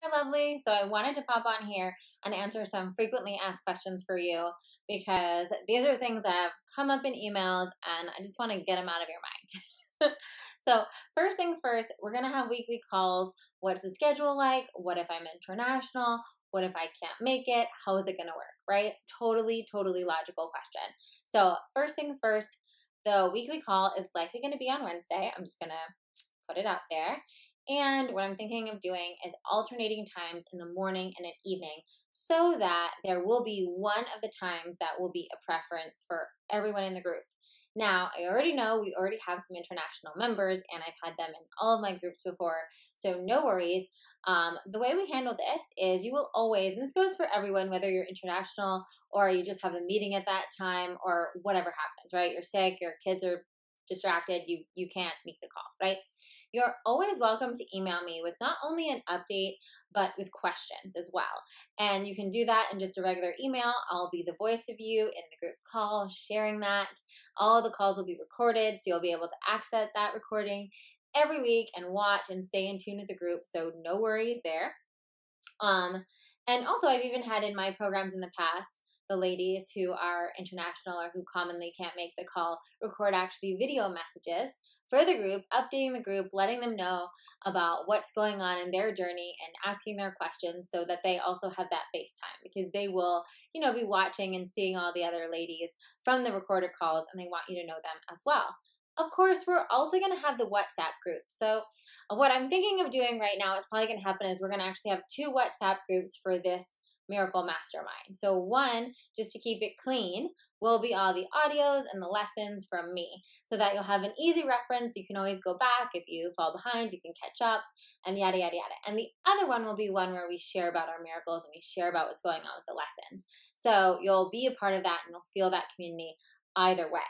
my lovely. So I wanted to pop on here and answer some frequently asked questions for you because these are things that have come up in emails and I just want to get them out of your mind. So first things first, we're going to have weekly calls. What's the schedule like? What if I'm international? What if I can't make it? How is it going to work, right? Totally logical question. So first things first, the weekly call is likely going to be on Wednesday. I'm just going to put it out there. And what I'm thinking of doing is alternating times in the morning and an evening so that there will be one of the times that will be a preference for everyone in the group. Now, I already know we already have some international members and I've had them in all of my groups before, so no worries. The way we handle this is you will always, and this goes for everyone, whether you're international or you just have a meeting at that time or whatever happens, right? You're sick, your kids are distracted, you can't make the call, right? You're always welcome to email me with not only an update, but with questions as well. And you can do that in just a regular email. I'll be the voice of you in the group call, sharing that. All the calls will be recorded, so you'll be able to access that recording every week and watch and stay in tune with the group. So no worries there. And also I've even had in my programs in the past, the ladies who are international or who commonly can't make the call record actually video messages for the group, updating the group, letting them know about what's going on in their journey and asking their questions so that they also have that FaceTime because they will, be watching and seeing all the other ladies from the recorded calls and they want you to know them as well. Of course, we're also going to have the WhatsApp group. So what I'm thinking of doing right now is probably going to happen is we're going to actually have 2 WhatsApp groups for this Miracle Mastermind. So one, just to keep it clean, will be all the audios and the lessons from me so that you'll have an easy reference. You can always go back. If you fall behind, you can catch up and yada, yada, yada. And the other one will be one where we share about our miracles and we share about what's going on with the lessons. So you'll be a part of that and you'll feel that community either way.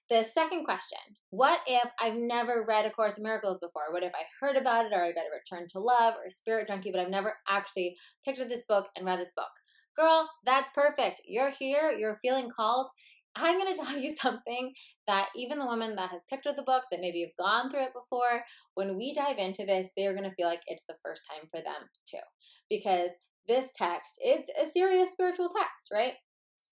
The second question, what if I've never read A Course in Miracles before? What if I heard about it or I read A Return to Love or Spirit Junkie, but I've never actually picked up this book and read this book? Girl, that's perfect. You're here. You're feeling called. I'm going to tell you something that even the women that have picked up the book, that maybe have gone through it before, when we dive into this, they're going to feel like it's the first time for them too. Because this text, it's a serious spiritual text, right?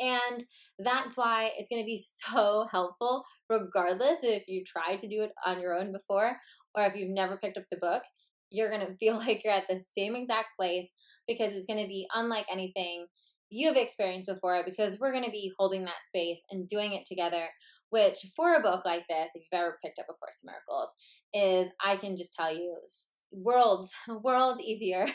And that's why it's going to be so helpful, regardless if you tried to do it on your own before or if you've never picked up the book. You're going to feel like you're at the same exact place because it's going to be unlike anything you've experienced before because we're going to be holding that space and doing it together, which for a book like this, if you've ever picked up A Course in Miracles, is, I can just tell you, worlds easier.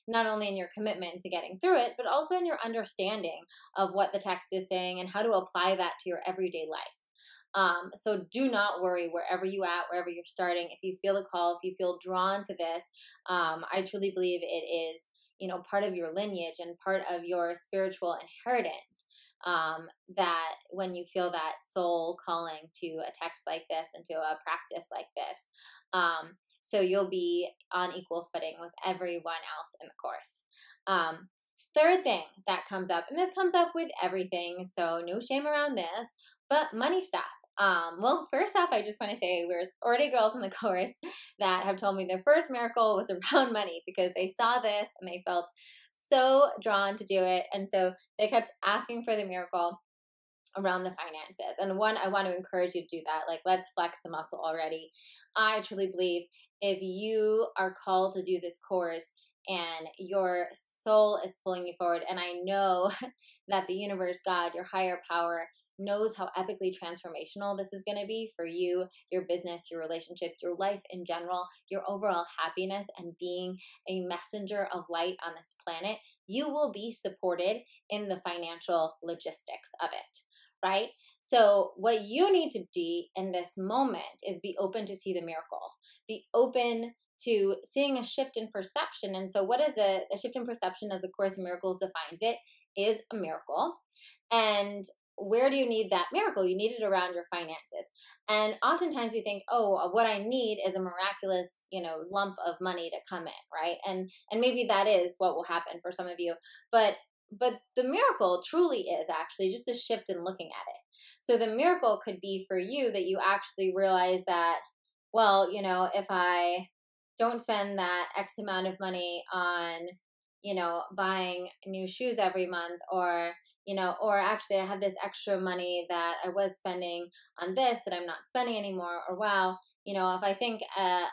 Not only in your commitment to getting through it, but also in your understanding of what the text is saying and how to apply that to your everyday life. So do not worry wherever you're wherever you're starting. If you feel a call, if you feel drawn to this, I truly believe it is, part of your lineage and part of your spiritual inheritance. That when you feel that soul calling to a text like this and to a practice like this, so you'll be on equal footing with everyone else in the course. Third thing that comes up, and this comes up with everything, so no shame around this, but money stuff. Well, first off, I just want to say there's already girls in the course that have told me their first miracle was around money because they saw this and they felt so drawn to do it. And so they kept asking for the miracle around the finances. And one, I want to encourage you to do that. Like, let's flex the muscle already. I truly believe if you are called to do this course and your soul is pulling you forward, and I know that the universe, God, your higher power, knows how epically transformational this is going to be for you, your business, your relationship, your life in general, your overall happiness, and being a messenger of light on this planet, you will be supported in the financial logistics of it. Right? So what you need to be in this moment is be open to see the miracle. Be open to seeing a shift in perception. And so what is a shift in perception, as A Course in Miracles defines it, is a miracle. And where do you need that miracle? You need it around your finances. And oftentimes you think, oh, what I need is a miraculous, lump of money to come in, right? And maybe that is what will happen for some of you. But the miracle truly is actually just a shift in looking at it. So the miracle could be for you that you actually realize that, well, if I don't spend that X amount of money on, buying new shoes every month, or, or actually I have this extra money that I was spending on this that I'm not spending anymore. Or, wow, if I think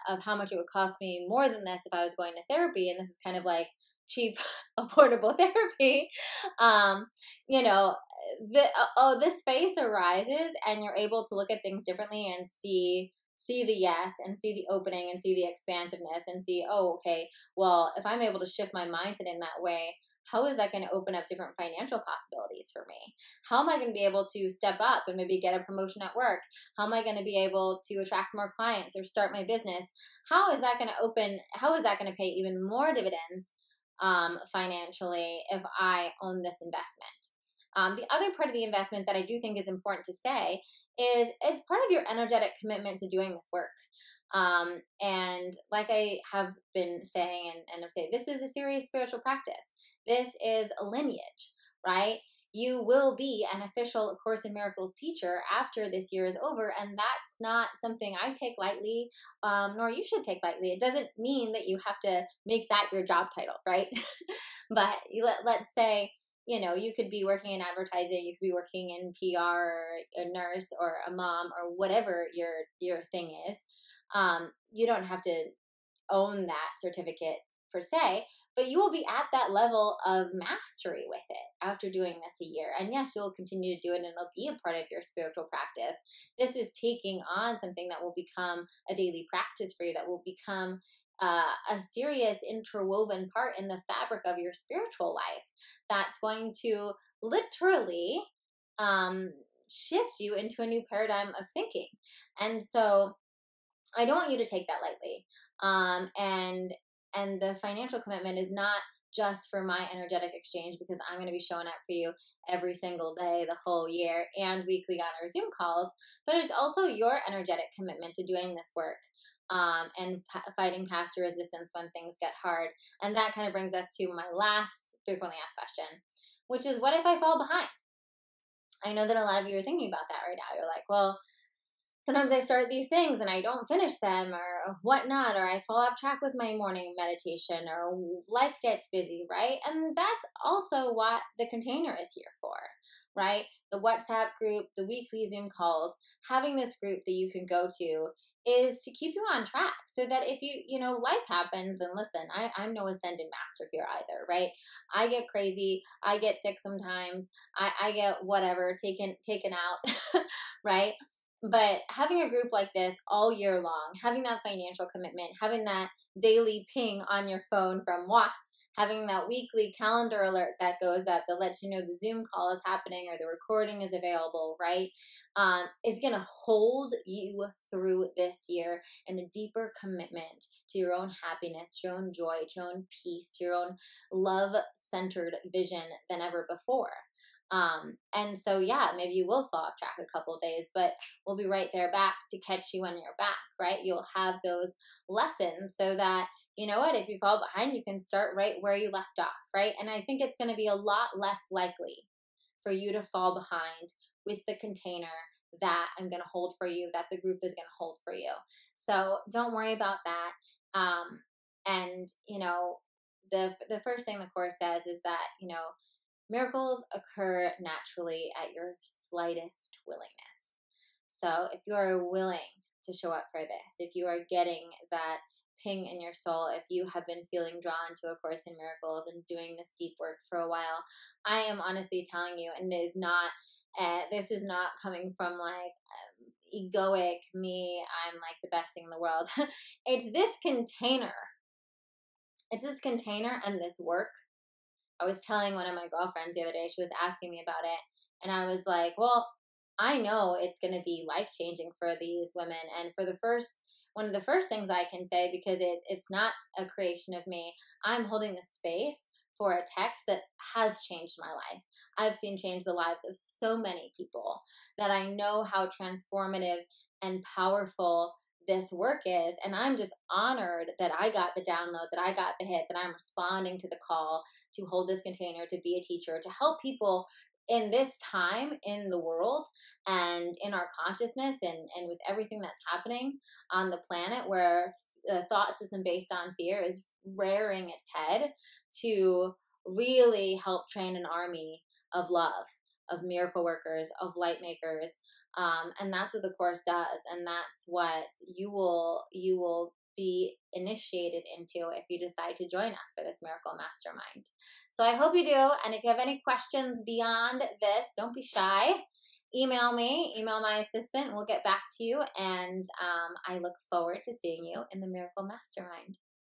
of how much it would cost me more than this if I was going to therapy, and this is kind of like cheap, affordable therapy, um, you know, this space arises, and you're able to look at things differently and see the yes, and see the opening, and see the expansiveness, and see, oh, okay, well, if I'm able to shift my mindset in that way, how is that going to open up different financial possibilities for me? How am I going to be able to step up and maybe get a promotion at work? How am I going to be able to attract more clients or start my business? How is that going to pay even more dividends financially if I own this investment? The other part of the investment that I do think is important to say is it's part of your energetic commitment to doing this work. And like I have been saying, and I've said, this is a serious spiritual practice. This is a lineage, right? You will be an official Course in Miracles teacher after this year is over, and that's not something I take lightly, nor you should take lightly. It doesn't mean that you have to make that your job title, right? But let's say, you could be working in advertising, you could be working in PR, or a nurse, or a mom, or whatever your thing is. You don't have to own that certificate per se, but you will be at that level of mastery with it after doing this a year. And yes, you'll continue to do it, and it'll be a part of your spiritual practice. This is taking on something that will become a daily practice for you, that will become a serious interwoven part in the fabric of your spiritual life, that's going to literally shift you into a new paradigm of thinking. And so I don't want you to take that lightly. And the financial commitment is not just for my energetic exchange, because I'm going to be showing up for you every single day, the whole year, and weekly on our Zoom calls, but it's also your energetic commitment to doing this work. And fighting past your resistance when things get hard. And that kind of brings us to my last frequently asked question, which is, what if I fall behind? I know that a lot of you are thinking about that right now. You're like, well, sometimes I start these things and I don't finish them, or whatnot, or I fall off track with my morning meditation, or life gets busy, right? And that's also what the container is here for, right? The WhatsApp group, the weekly Zoom calls, having this group that you can go to is to keep you on track, so that if life happens, and listen, I'm no ascended master here either, right? I get crazy, I get sick sometimes, I get whatever, taken out, right? But having a group like this all year long, having that financial commitment, having that daily ping on your phone from WAH, having that weekly calendar alert that goes up that lets you know the Zoom call is happening or the recording is available, right? Is going to hold you through this year in a deeper commitment to your own happiness, to your own joy, to your own peace, to your own love-centered vision than ever before. And so, yeah, maybe you will fall off track a couple of days, but we'll be right there back to catch you when you're back, right? You'll have those lessons so that, you know what, if you fall behind, you can start right where you left off, right? And I think it's going to be a lot less likely for you to fall behind with the container that I'm going to hold for you, that the group is going to hold for you. So don't worry about that. And, the first thing the Course says is that, miracles occur naturally at your slightest willingness. So if you are willing to show up for this, if you are getting that ping in your soul, if you have been feeling drawn to A Course in Miracles and doing this deep work for a while, I am honestly telling you, and it is not, this is not coming from like egoic me, I'm like the best thing in the world. It's this container. It's this container and this work. I was telling one of my girlfriends the other day, she was asking me about it, and I was like, well, I know it's going to be life-changing for these women. And for one of the first things I can say, because it's not a creation of me, I'm holding the space for a text that has changed my life. I've seen change the lives of so many people that I know how transformative and powerful this work is. And I'm just honored that I got the download, that I got the hit, that I'm responding to the call to hold this container, to be a teacher, to help people in this time in the world and in our consciousness and with everything that's happening on the planet, where thought system based on fear is rearing its head to really help train an army of love, of miracle workers, of light makers. And that's what the course does. And that's what you will be initiated into if you decide to join us for this Miracle Mastermind. So I hope you do. And if you have any questions beyond this, don't be shy. Email me, email my assistant. We'll get back to you. And I look forward to seeing you in the Miracle Mastermind.